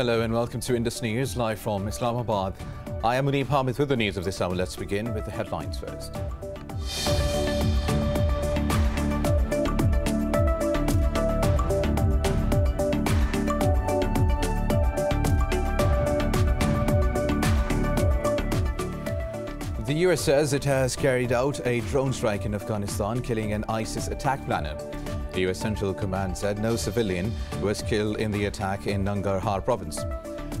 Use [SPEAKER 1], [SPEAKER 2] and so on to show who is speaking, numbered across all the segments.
[SPEAKER 1] Hello and welcome to Indus News, live from Islamabad. I am Munib Hamid with the news of this hour. Let's begin with the headlines first. The US says it has carried out a drone strike in Afghanistan, killing an ISIS attack planner. The US Central Command said no civilian was killed in the attack in Nangarhar province.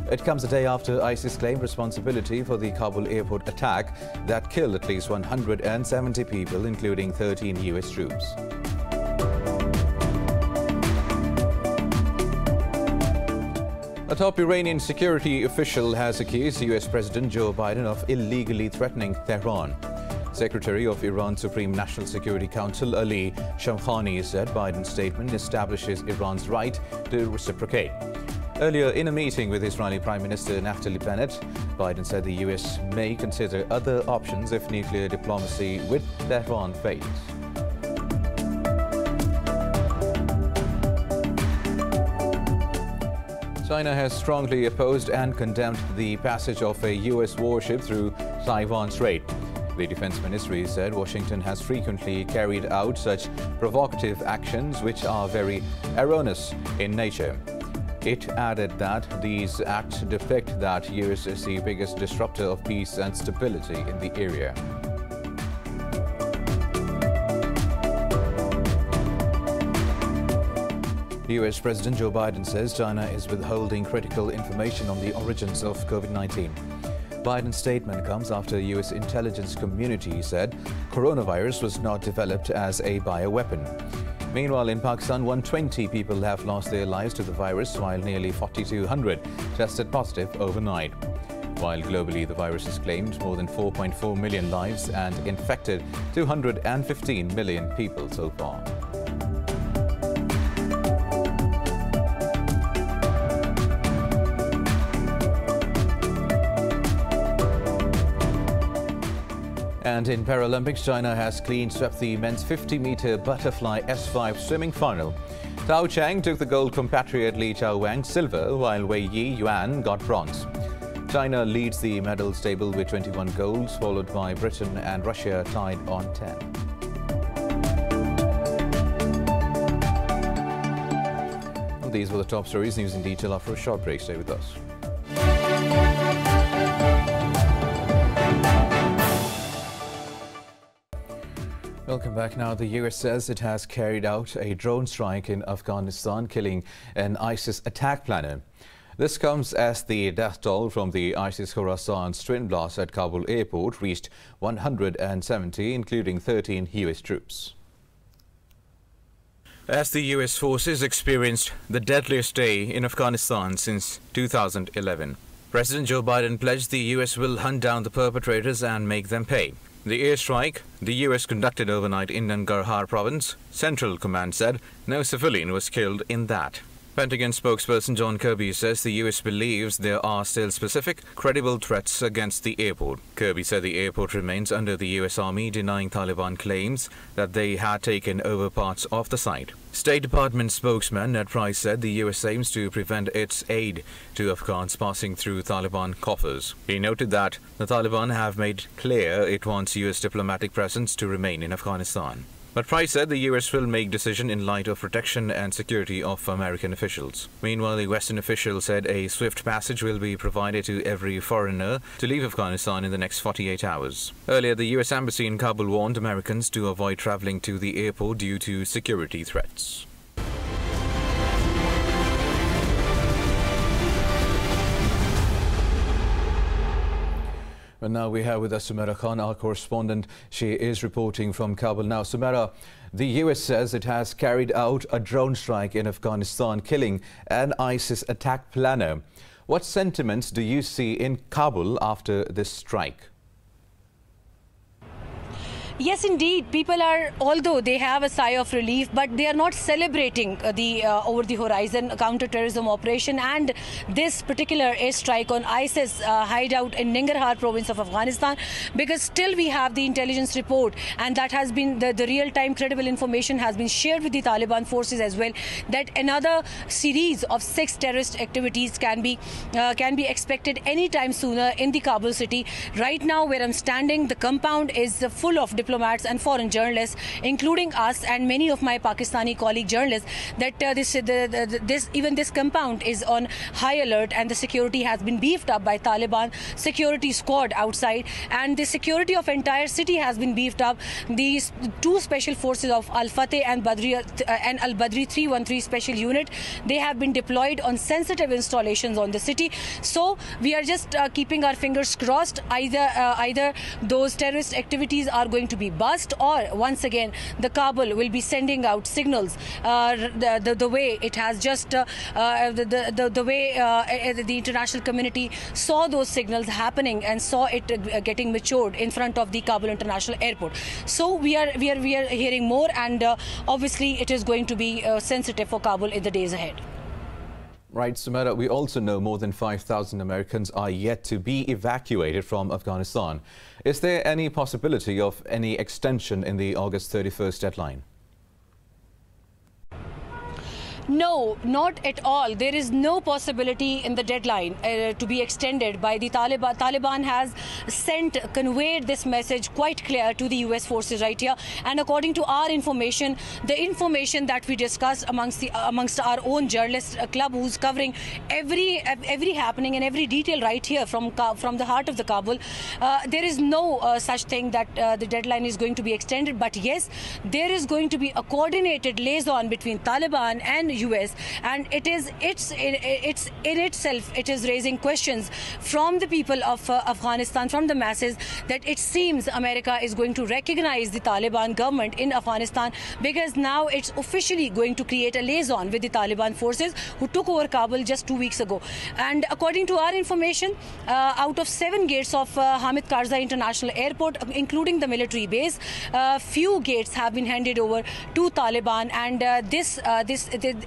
[SPEAKER 1] It comes a day after ISIS claimed responsibility for the Kabul airport attack that killed at least 170 people, including 13 US troops. A top Iranian security official has accused US President Joe Biden of illegally threatening Tehran. Secretary of Iran's Supreme National Security Council Ali Shamkhani said Biden's statement establishes Iran's right to reciprocate. Earlier in a meeting with Israeli Prime Minister Naftali Bennett, Biden said the US may consider other options if nuclear diplomacy with Tehran fails. China has strongly opposed and condemned the passage of a US warship through Taiwan Strait. The Defense Ministry said Washington has frequently carried out such provocative actions which are very erroneous in nature. It added that these acts depict that US is the biggest disruptor of peace and stability in the area. US President Joe Biden says China is withholding critical information on the origins of COVID-19. Biden's statement comes after US intelligence community said coronavirus was not developed as a bioweapon. Meanwhile, in Pakistan, 120 people have lost their lives to the virus, while nearly 4,200 tested positive overnight. While globally the virus has claimed more than 4.4 million lives and infected 215 million people so far. And in Paralympics, China has clean swept the men's 50-meter butterfly S5 swimming final. Tao Cheng took the gold from compatriot Li Chaowang silver, while Wei Yi Yuan got bronze. China leads the medals table with 21 golds, followed by Britain and Russia tied on 10. Well, these were the top stories. News in detail after a short break. Stay with us. Welcome back. Now, the US says it has carried out a drone strike in Afghanistan, killing an ISIS attack planner. This comes as the death toll from the ISIS Khorasan's twin blast at Kabul airport reached 170, including 13 US troops. As the US forces experienced the deadliest day in Afghanistan since 2011, President Joe Biden pledged the US will hunt down the perpetrators and make them pay. The airstrike the US conducted overnight in Nangarhar province, Central Command said no civilian was killed in that. Pentagon spokesperson John Kirby says the US believes there are still specific, credible threats against the airport. Kirby said the airport remains under the US Army, denying Taliban claims that they had taken over parts of the site. State Department spokesman Ned Price said the US aims to prevent its aid to Afghans passing through Taliban coffers. He noted that the Taliban have made clear it wants US diplomatic presence to remain in Afghanistan. But Price said the US will make decision in light of protection and security of American officials. Meanwhile, the Western official said a swift passage will be provided to every foreigner to leave Afghanistan in the next 48 hours. Earlier, the US Embassy in Kabul warned Americans to avoid traveling to the airport due to security threats. And now we have with us Sumera Khan, our correspondent. She is reporting from Kabul now. Sumera, the US says it has carried out a drone strike in Afghanistan, killing an ISIS attack planner. What sentiments do you see in Kabul after this strike?
[SPEAKER 2] Yes, indeed. People are, although they have a sigh of relief, but they are not celebrating the over the horizon counter-terrorism operation and this particular airstrike on ISIS hideout in Nangarhar province of Afghanistan, because still we have the intelligence report, and that has been the real-time credible information has been shared with the Taliban forces as well, that another series of 6 terrorist activities can be expected anytime sooner in the Kabul city. Right now, where I'm standing, the compound is full of diplomats and foreign journalists, including us and many of my Pakistani colleague journalists, that this compound is on high alert, and the security has been beefed up by Taliban security squad outside, and the security of entire city has been beefed up. These 2 special forces of Al-Fateh and Al-Badri 313 special unit, they have been deployed on sensitive installations on the city. So we are just keeping our fingers crossed. Either those terrorist activities are going to be bust, or once again the Kabul will be sending out signals the way it has just the way the international community saw those signals happening and saw it getting matured in front of the Kabul International Airport. So we are hearing more, and obviously it is going to be sensitive for Kabul in the days ahead.
[SPEAKER 1] Right, Sumaira, we also know more than 5,000 Americans are yet to be evacuated from Afghanistan. Is there any possibility of any extension in the August 31st deadline?
[SPEAKER 2] No, not at all. There is no possibility in the deadline to be extended by the Taliban. Taliban has conveyed this message quite clear to the US forces right here. And according to our information, the information that we discussed amongst our own journalist club, who's covering every happening and every detail right here from the heart of the Kabul, there is no such thing that the deadline is going to be extended. But yes, there is going to be a coordinated liaison between Taliban and US, and it is raising questions from the people of Afghanistan, from the masses, that it seems America is going to recognize the Taliban government in Afghanistan, because now it's officially going to create a liaison with the Taliban forces who took over Kabul just 2 weeks ago. And according to our information, out of 7 gates of Hamid Karzai International Airport, including the military base, few gates have been handed over to Taliban, and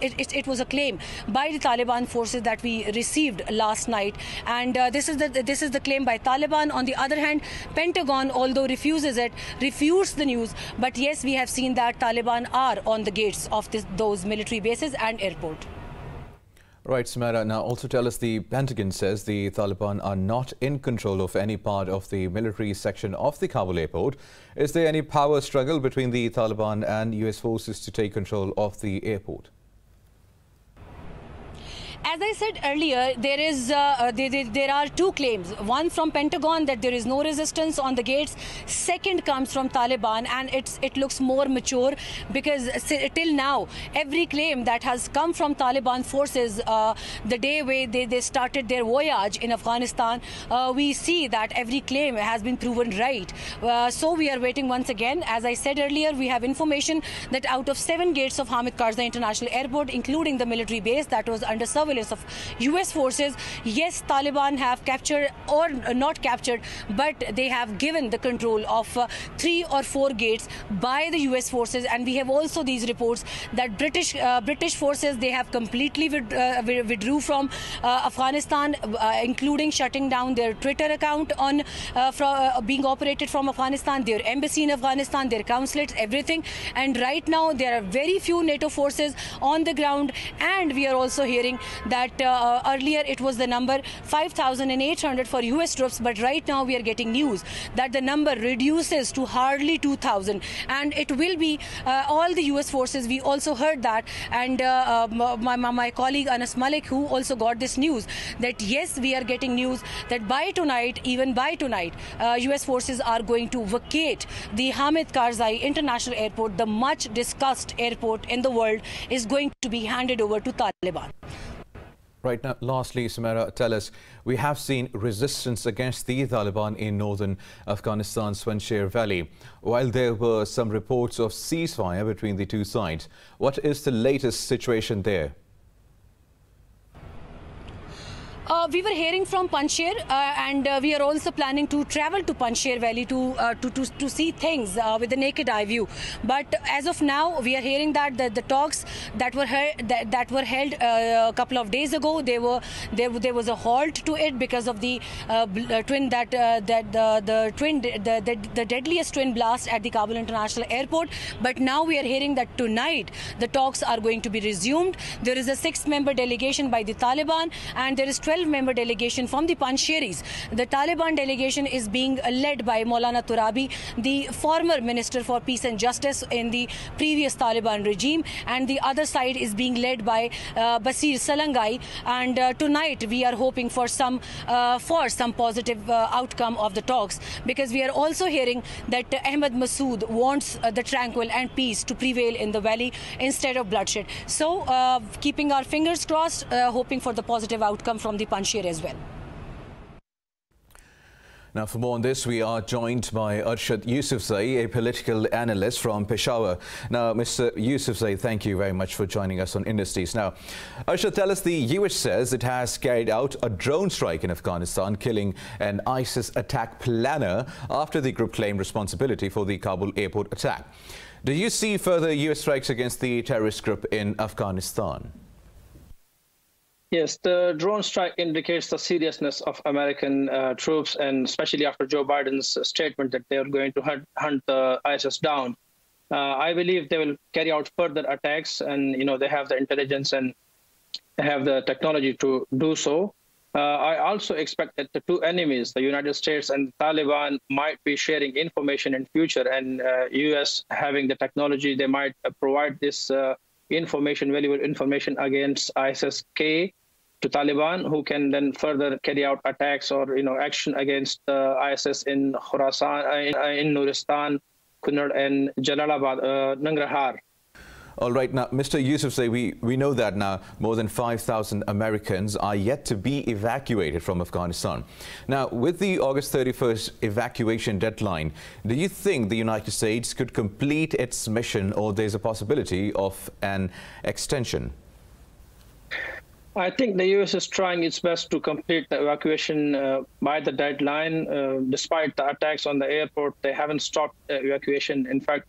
[SPEAKER 2] it was a claim by the Taliban forces that we received last night, and this is the claim by Taliban. On the other hand, Pentagon, although refused the news, but yes, we have seen that Taliban are on the gates of those military bases and airport.
[SPEAKER 1] Right, Sumaira, now also tell us, the Pentagon says the Taliban are not in control of any part of the military section of the Kabul airport. Is there any power struggle between the Taliban and US forces to take control of the airport?
[SPEAKER 2] As I said earlier, there are 2 claims. One from Pentagon that there is no resistance on the gates. Second comes from Taliban, and it looks more mature, because till now every claim that has come from Taliban forces, the day where they started their voyage in Afghanistan, we see that every claim has been proven right. So we are waiting once again. As I said earlier, we have information that out of 7 gates of Hamid Karzai International Airport, including the military base that was under surveillance of US forces, yes, Taliban have captured, or not captured, but they have given the control of 3 or 4 gates by the US forces. And we have also these reports that British forces, they have completely withdrew from Afghanistan, including shutting down their Twitter account on being operated from Afghanistan, their embassy in Afghanistan, their consulates, everything. And right now there are very few NATO forces on the ground, and we are also hearing that earlier it was the number 5,800 for US troops, but right now we are getting news that the number reduces to hardly 2,000, and it will be all the US forces. We also heard that, and my colleague Anas Malik, who also got this news, that yes, we are getting news that by tonight, even by tonight, US forces are going to vacate the Hamid Karzai International Airport. The much discussed airport in the world is going to be handed over to Taliban.
[SPEAKER 1] Right, now, lastly, Sumaira, tell us, we have seen resistance against the Taliban in northern Afghanistan's Panjshir Valley, while there were some reports of ceasefire between the 2 sides. What is the latest situation there?
[SPEAKER 2] We were hearing from Panjshir, and we are also planning to travel to Panjshir Valley to see things with the naked eye view. But as of now, we are hearing that the talks that were held a couple of days ago, there was a halt to it because of the deadliest twin blast at the Kabul International Airport. But now we are hearing that tonight the talks are going to be resumed. There is a 6-member delegation by the Taliban, and there is 12-member delegation from the Panjshiris. The Taliban delegation is being led by Maulana Turabi, the former Minister for Peace and Justice in the previous Taliban regime, and the other side is being led by Basir Salangai. And tonight we are hoping for some positive outcome of the talks, because we are also hearing that Ahmed Massoud wants the tranquil and peace to prevail in the valley instead of bloodshed. So keeping our fingers crossed, hoping for the positive outcome from the Panjshir as well.
[SPEAKER 1] Now, for more on this, we are joined by Arshad Yousafzai, a political analyst from Peshawar. Now, Mr. Yousafzai, thank you very much for joining us on Indus News. Now, Arshad, tell us, the US says it has carried out a drone strike in Afghanistan, killing an ISIS attack planner after the group claimed responsibility for the Kabul airport attack. Do you see further US strikes against the terrorist group in Afghanistan?
[SPEAKER 3] Yes, the drone strike indicates the seriousness of American troops, and especially after Joe Biden's statement that they are going to hunt the ISIS down. I believe they will carry out further attacks, and they have the intelligence and have the technology to do so. I also expect that the two enemies, the United States and the Taliban, might be sharing information in future, and US having the technology, they might provide this valuable information against ISIS-K to Taliban, who can then further carry out attacks or action against ISIS in Khorasan, in Nuristan, Kunard, and Jalalabad, Nangarhar.
[SPEAKER 1] All right. Now, Mr. Yousafzai, we know that now more than 5,000 Americans are yet to be evacuated from Afghanistan. Now, with the August 31st evacuation deadline, do you think the United States could complete its mission, or there's a possibility of an extension?
[SPEAKER 3] I think the U.S. is trying its best to complete the evacuation by the deadline. Despite the attacks on the airport, they haven't stopped evacuation. In fact,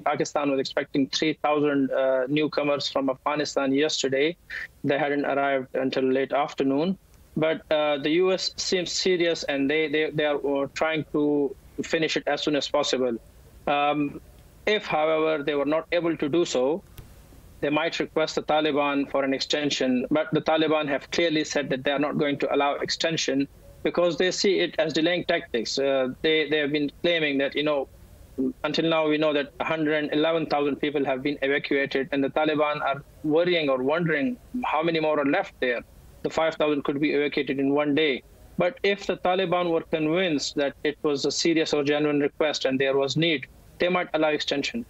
[SPEAKER 3] Pakistan was expecting 3,000 newcomers from Afghanistan yesterday. They hadn't arrived until late afternoon. But the U.S. seems serious, and they are trying to finish it as soon as possible. If, however, they were not able to do so, they might request the Taliban for an extension, but the Taliban have clearly said that they are not going to allow extension because they see it as delaying tactics. They have been claiming that, until now we know that 111,000 people have been evacuated, and the Taliban are worrying or wondering how many more are left there. The 5,000 could be evacuated in one day. But if the Taliban were convinced that it was a serious or genuine request and there was need, they might allow extension.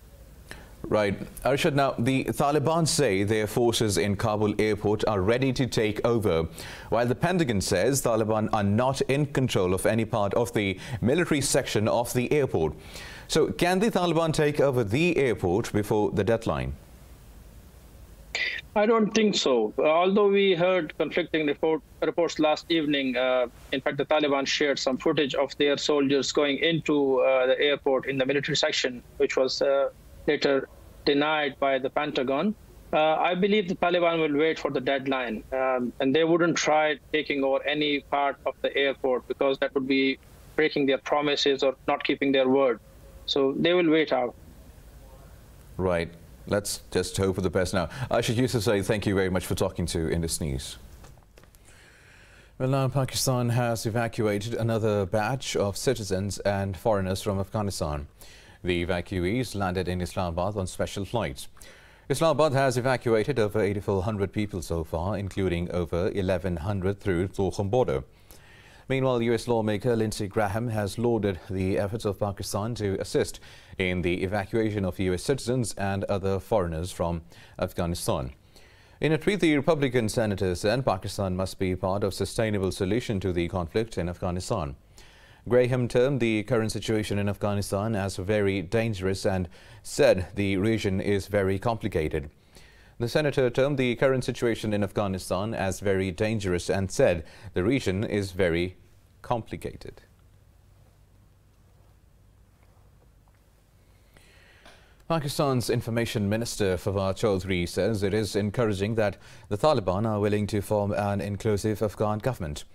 [SPEAKER 1] Right. Arshad, now the Taliban say their forces in Kabul airport are ready to take over, while the Pentagon says Taliban are not in control of any part of the military section of the airport. So can the Taliban take over the airport before the deadline?
[SPEAKER 3] I don't think so. Although we heard conflicting reports last evening, in fact, the Taliban shared some footage of their soldiers going into the airport in the military section, which was later denied by the Pentagon. I believe the Taliban will wait for the deadline, and they wouldn't try taking over any part of the airport because that would be breaking their promises or not keeping their word. So they will wait out.
[SPEAKER 1] Right. Let's just hope for the best now. I should use to say thank you very much for talking to Indus News. Well, now Pakistan has evacuated another batch of citizens and foreigners from Afghanistan. The evacuees landed in Islamabad on special flights. Islamabad has evacuated over 8,400 people so far, including over 1,100 through Tokhum border. Meanwhile, US lawmaker Lindsey Graham has lauded the efforts of Pakistan to assist in the evacuation of US citizens and other foreigners from Afghanistan. In a tweet, the Republican senator said Pakistan must be part of a sustainable solution to the conflict in Afghanistan. Graham termed the current situation in Afghanistan as very dangerous and said the region is very complicated. The senator termed the current situation in Afghanistan as very dangerous and said the region is very complicated. Pakistan's Information Minister Fawad Chaudhry says it is encouraging that the Taliban are willing to form an inclusive Afghan government.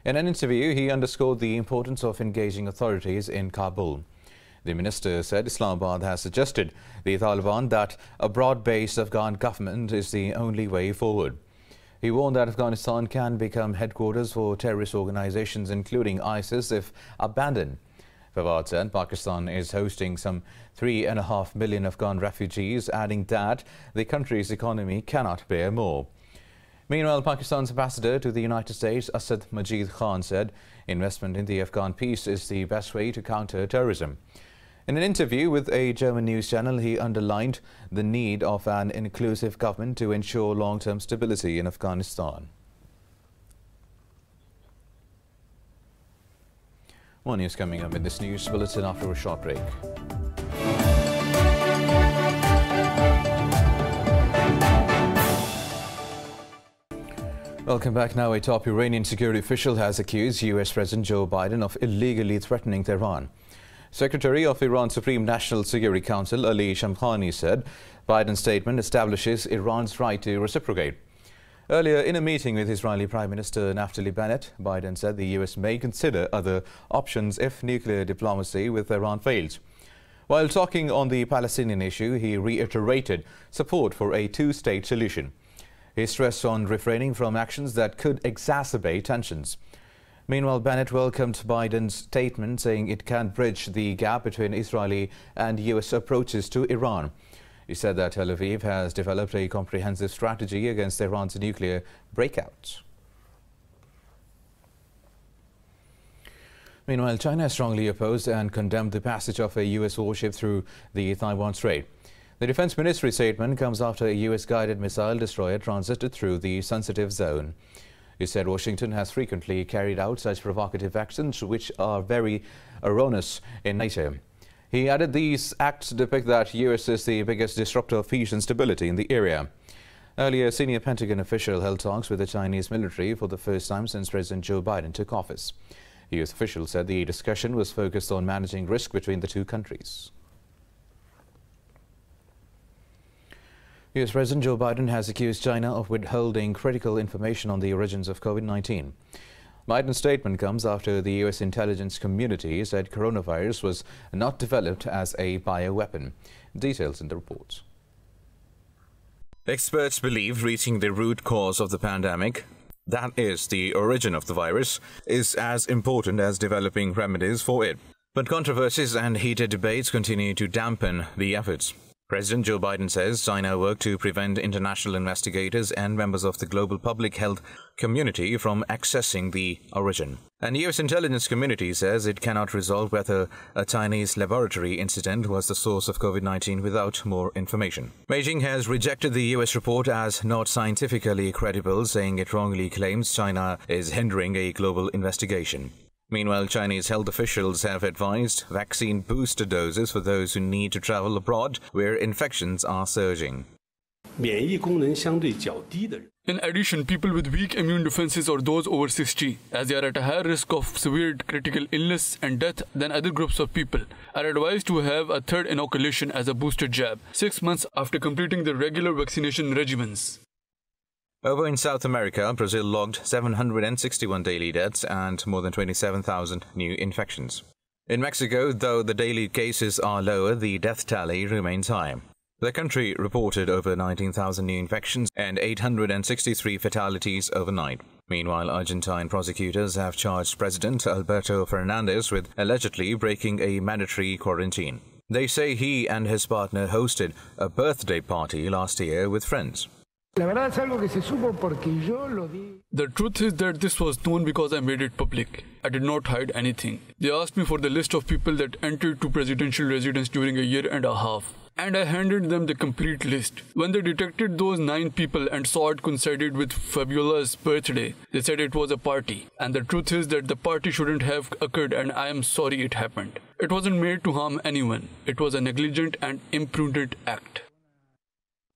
[SPEAKER 1] In an interview, he underscored the importance of engaging authorities in Kabul. The minister said Islamabad has suggested the Taliban that a broad-based Afghan government is the only way forward. He warned that Afghanistan can become headquarters for terrorist organizations including ISIS if abandoned. Fawad said Pakistan is hosting some 3.5 million Afghan refugees, adding that the country's economy cannot bear more. Meanwhile, Pakistan's ambassador to the United States, Asad Majid Khan, said investment in the Afghan peace is the best way to counter terrorism. In an interview with a German news channel, he underlined the need of an inclusive government to ensure long-term stability in Afghanistan. More news coming up in this news bulletin after a short break. Welcome back. Now, a top Iranian security official has accused U.S. President Joe Biden of illegally threatening Tehran. Secretary of Iran's Supreme National Security Council, Ali Shamkhani, said Biden's statement establishes Iran's right to reciprocate. Earlier, in a meeting with Israeli Prime Minister Naftali Bennett, Biden said the U.S. may consider other options if nuclear diplomacy with Iran fails. While talking on the Palestinian issue, he reiterated support for a two-state solution. He stressed on refraining from actions that could exacerbate tensions. Meanwhile, Bennett welcomed Biden's statement, saying it can bridge the gap between Israeli and U.S. approaches to Iran. He said that Tel Aviv has developed a comprehensive strategy against Iran's nuclear breakouts. Meanwhile, China strongly opposed and condemned the passage of a U.S. warship through the Taiwan Strait. The Defense Ministry statement comes after a U.S.-guided missile destroyer transited through the sensitive zone. He said Washington has frequently carried out such provocative actions which are very erroneous in nature. He added these acts depict that U.S. is the biggest disruptor of peace and stability in the area. Earlier, a senior Pentagon official held talks with the Chinese military for the first time since President Joe Biden took office. The U.S. official said the discussion was focused on managing risk between the two countries. U.S. President Joe Biden has accused China of withholding critical information on the origins of COVID-19. Biden's statement comes after the U.S. intelligence community said coronavirus was not developed as a bioweapon. Details in the report. Experts believe reaching the root cause of the pandemic, that is, the origin of the virus, is as important as developing remedies for it. But controversies and heated debates continue to dampen the efforts. President Joe Biden says China worked to prevent international investigators and members of the global public health community from accessing the origin. And U.S. intelligence community says it cannot resolve whether a Chinese laboratory incident was the source of COVID-19 without more information. Beijing has rejected the U.S. report as not scientifically credible, saying it wrongly claims China is hindering a global investigation. Meanwhile, Chinese health officials have advised vaccine booster doses for those who need to travel abroad where infections are surging.
[SPEAKER 4] In addition, people with weak immune defenses or those over 60, as they are at a higher risk of severe critical illness and death than other groups of people, are advised to have a third inoculation as a booster jab 6 months after completing the regular vaccination regimens.
[SPEAKER 1] Over in South America, Brazil logged 761 daily deaths and more than 27,000 new infections. In Mexico, though the daily cases are lower, the death tally remains high. The country reported over 19,000 new infections and 863 fatalities overnight. Meanwhile, Argentine prosecutors have charged President Alberto Fernandez with allegedly breaking a mandatory quarantine. They say he and his partner hosted a birthday party last year with friends.
[SPEAKER 4] The truth is that this was known because I made it public. I did not hide anything. They asked me for the list of people that entered to presidential residence during a year and a half, and I handed them the complete list. When they detected those 9 people and saw it coincided with Fabiola's birthday, they said it was a party. And the truth is that the party shouldn't have occurred, and I am sorry it happened. It wasn't made to harm anyone. It was a negligent and imprudent act.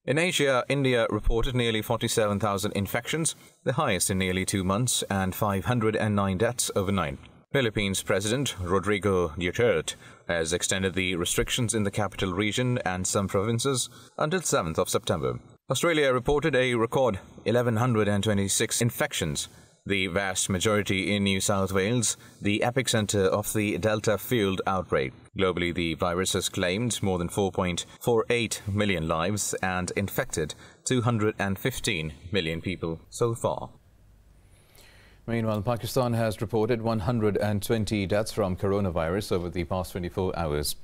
[SPEAKER 1] In Asia, India reported nearly 47,000 infections, the highest in nearly 2 months, and 509 deaths overnight. Philippines President Rodrigo Duterte has extended the restrictions in the capital region and some provinces until 7th of September. Australia reported a record 1,126 infections, the vast majority in New South Wales, the epicenter of the Delta-fueled outbreak. Globally, the virus has claimed more than 4.48 million lives and infected 215 million people so far.
[SPEAKER 5] Meanwhile, Pakistan has reported 120 deaths from coronavirus over the past 24 hours.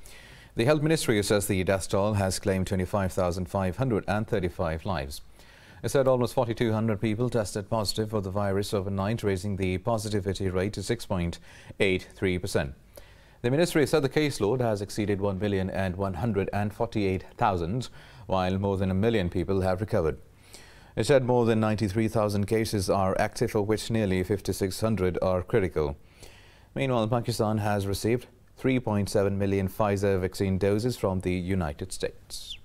[SPEAKER 5] The Health Ministry says the death toll has claimed 25,535 lives. It said almost 4,200 people tested positive for the virus overnight, raising the positivity rate to 6.83%. The ministry said the caseload has exceeded 1,148,000, while more than 1 million people have recovered. It said more than 93,000 cases are active, of which nearly 5,600 are critical. Meanwhile, Pakistan has received 3.7 million Pfizer vaccine doses from the United States.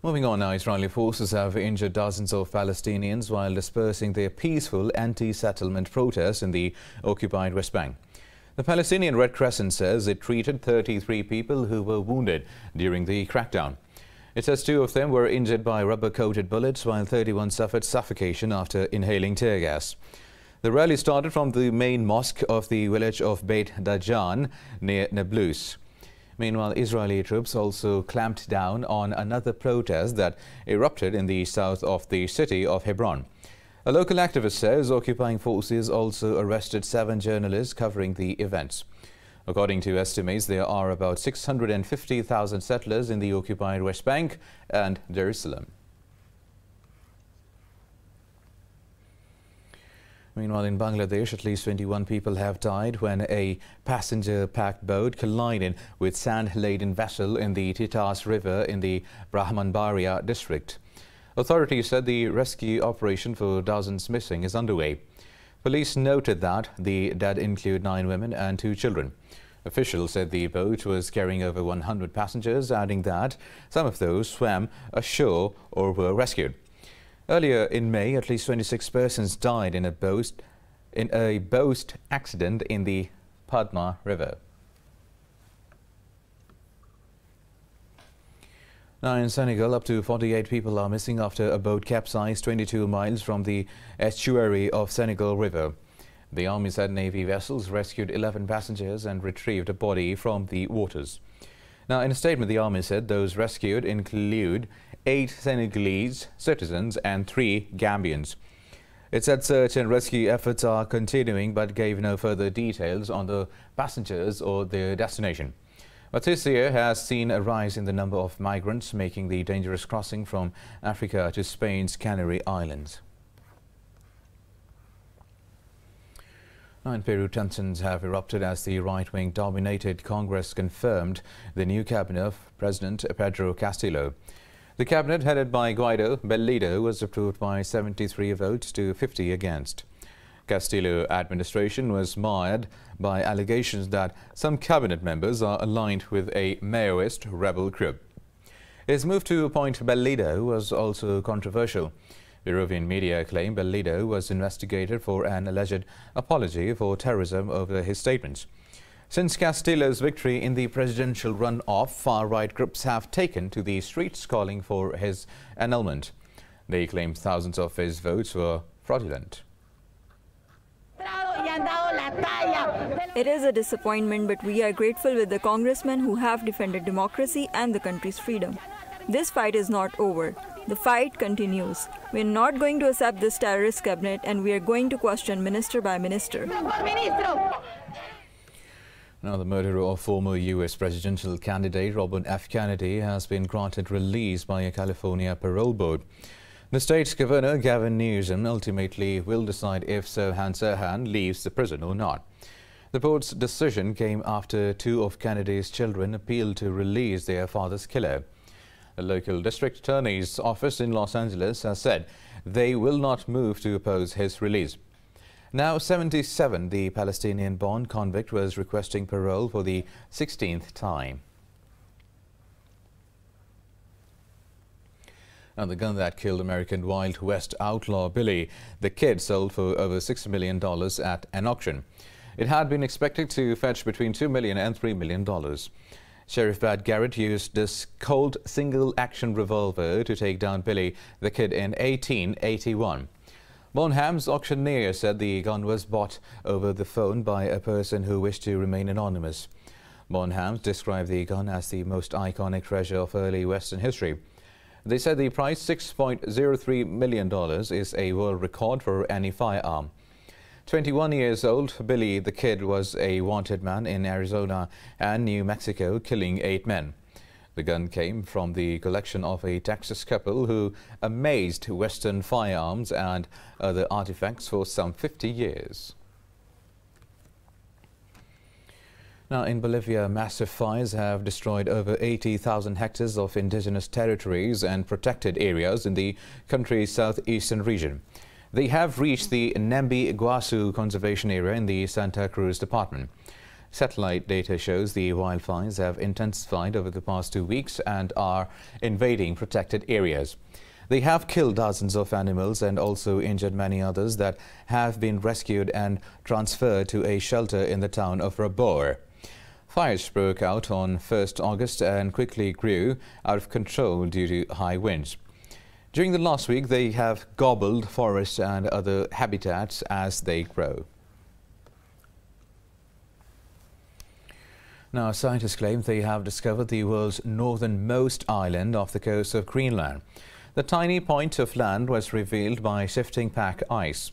[SPEAKER 5] Moving on now, Israeli forces have injured dozens of Palestinians while dispersing their peaceful anti-settlement protests in the occupied West Bank. The Palestinian Red Crescent says it treated 33 people who were wounded during the crackdown. It says 2 of them were injured by rubber-coated bullets, while 31 suffered suffocation after inhaling tear gas. The rally started from the main mosque of the village of Beit Dajan near Nablus. Meanwhile, Israeli troops also clamped down on another protest that erupted in the south of the city of Hebron. A local activist says occupying forces also arrested 7 journalists covering the events. According to estimates, there are about 650,000 settlers in the occupied West Bank and Jerusalem. Meanwhile, in Bangladesh, at least 21 people have died when a passenger-packed boat collided with sand-laden vessel in the Titas River in the Brahmanbaria district. Authorities said the rescue operation for dozens missing is underway. Police noted that the dead include 9 women and 2 children. Officials said the boat was carrying over 100 passengers, adding that some of those swam ashore or were rescued. Earlier in May, at least 26 persons died in a boat accident in the Padma River. Now in Senegal, up to 48 people are missing after a boat capsized 22 miles from the estuary of Senegal River. The army said Navy vessels rescued 11 passengers and retrieved a body from the waters. Now, in a statement, the army said those rescued include 8 Senegalese citizens and 3 Gambians. It said search and rescue efforts are continuing but gave no further details on the passengers or their destination. But this year has seen a rise in the number of migrants making the dangerous crossing from Africa to Spain's Canary Islands. Now in Peru, tensions have erupted as the right-wing dominated Congress confirmed the new cabinet of President Pedro Castillo. The cabinet, headed by Guaido Bellido, was approved by 73 votes to 50 against. Castillo administration was marred by allegations that some cabinet members are aligned with a Maoist rebel group. His move to appoint Bellido was also controversial. Peruvian media claim Bellido was investigated for an alleged apology for terrorism over his statements. Since Castillo's victory in the presidential runoff, far-right groups have taken to the streets calling for his annulment. They claimed thousands of his votes were fraudulent.
[SPEAKER 6] It is a disappointment, but we are grateful with the congressmen who have defended democracy and the country's freedom. This fight is not over. The fight continues. We are not going to accept this terrorist cabinet, and we are going to question minister by minister.
[SPEAKER 5] Now, the murderer of former U.S. presidential candidate Robert F. Kennedy has been granted release by a California parole board. The state's governor, Gavin Newsom, ultimately will decide if Sirhan Sirhan leaves the prison or not. The board's decision came after 2 of Kennedy's children appealed to release their father's killer. The local district attorney's office in Los Angeles has said they will not move to oppose his release. Now 77, the Palestinian-born convict was requesting parole for the 16th time. And the gun that killed American Wild West outlaw Billy the Kid sold for over $6 million at an auction. It had been expected to fetch between $2 million and $3 million. Sheriff Brad Garrett used this Colt single-action revolver to take down Billy the Kid in 1881. Bonham's auctioneer said the gun was bought over the phone by a person who wished to remain anonymous. Bonham described the gun as the most iconic treasure of early Western history. They said the price, $6.03 million, is a world record for any firearm. 21 years old, Billy the Kid was a wanted man in Arizona and New Mexico, killing 8 men. The gun came from the collection of a Texas couple who amazed Western firearms and other artifacts for some 50 years. Now, in Bolivia, massive fires have destroyed over 80,000 hectares of indigenous territories and protected areas in the country's southeastern region. They have reached the Nembe Iguazu Conservation Area in the Santa Cruz Department. Satellite data shows the wildfires have intensified over the past 2 weeks and are invading protected areas. They have killed dozens of animals and also injured many others that have been rescued and transferred to a shelter in the town of Rabor. Fires broke out on 1st August and quickly grew out of control due to high winds. During the last week, they have gobbled forests and other habitats as they grow. Now, scientists claim they have discovered the world's northernmost island off the coast of Greenland. The tiny point of land was revealed by shifting pack ice.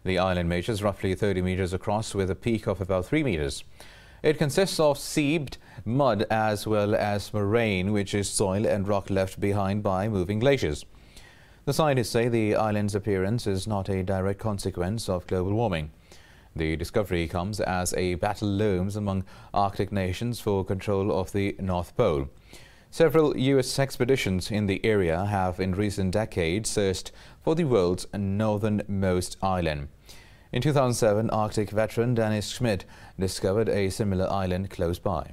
[SPEAKER 5] The island measures roughly 30 meters across with a peak of about 3 meters. It consists of seeped mud as well as moraine, which is soil and rock left behind by moving glaciers. The scientists say the island's appearance is not a direct consequence of global warming. The discovery comes as a battle looms among Arctic nations for control of the North Pole. Several U.S. expeditions in the area have in recent decades searched for the world's northernmost island. In 2007, Arctic veteran Dennis Schmidt discovered a similar island close by.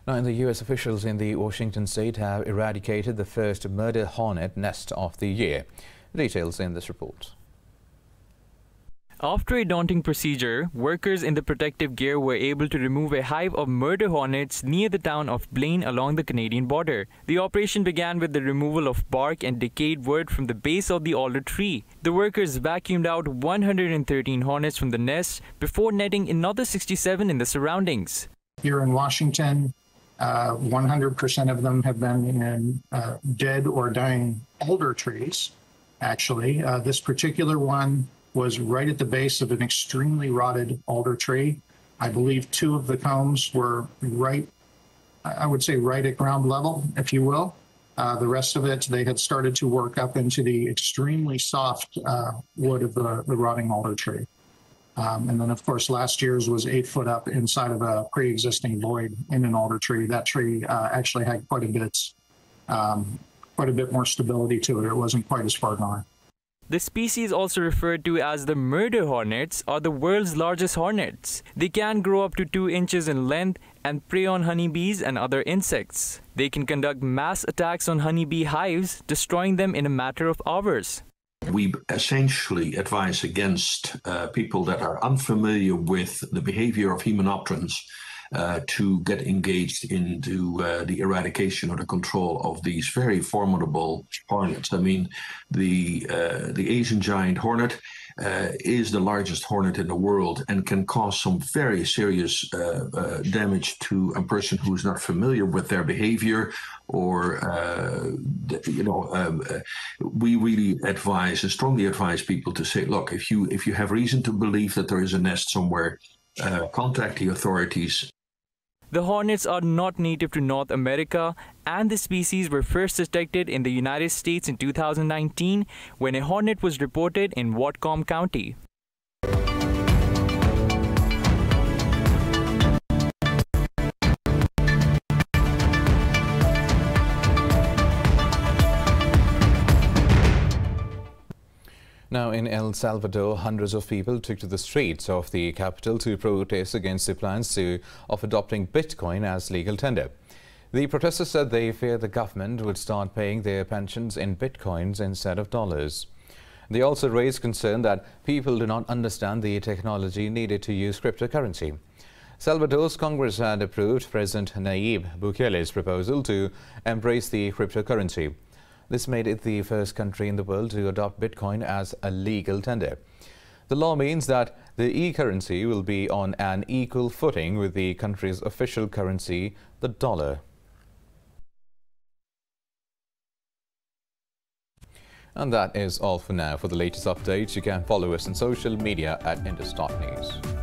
[SPEAKER 5] Now, in the U.S., officials in the Washington state have eradicated the first murder hornet nest of the year. Details in this report.
[SPEAKER 7] After a daunting procedure, workers in the protective gear were able to remove a hive of murder hornets near the town of Blaine along the Canadian border. The operation began with the removal of bark and decayed wood from the base of the alder tree. The workers vacuumed out 113 hornets from the nest before netting another 67 in the surroundings.
[SPEAKER 8] Here in Washington, 100% of them have been in dead or dying alder trees, actually. This particular one was right at the base of an extremely rotted alder tree. I believe 2 of the combs were right, I would say right at ground level, if you will. The rest of it, they had started to work up into the extremely soft wood of the rotting alder tree. And then, of course, last year's was 8 foot up inside of a pre-existing void in an alder tree. That tree actually had quite a bit more stability to it. It wasn't quite as far gone.
[SPEAKER 7] The species, also referred to as the murder hornets, are the world's largest hornets. They can grow up to 2 inches in length and prey on honeybees and other insects. They can conduct mass attacks on honeybee hives, destroying them in a matter of hours.
[SPEAKER 9] We essentially advise against people that are unfamiliar with the behavior of hymenopterans to get engaged into the eradication or the control of these very formidable hornets. I mean, the Asian giant hornet is the largest hornet in the world and can cause some very serious damage to a person who is not familiar with their behavior, or we really advise and strongly advise people to say, look, if you have reason to believe that there is a nest somewhere, contact the authorities.
[SPEAKER 7] The hornets are not native to North America, and the species were first detected in the United States in 2019 when a hornet was reported in Whatcom County.
[SPEAKER 5] Now, in El Salvador, hundreds of people took to the streets of the capital to protest against the plans of adopting Bitcoin as legal tender. The protesters said they fear the government would start paying their pensions in bitcoins instead of dollars. They also raised concern that people do not understand the technology needed to use cryptocurrency. Salvador's Congress had approved President Nayib Bukele's proposal to embrace the cryptocurrency. This made it the first country in the world to adopt Bitcoin as a legal tender. The law means that the e-currency will be on an equal footing with the country's official currency, the dollar. And that is all for now. For the latest updates, you can follow us on social media at Indus.News.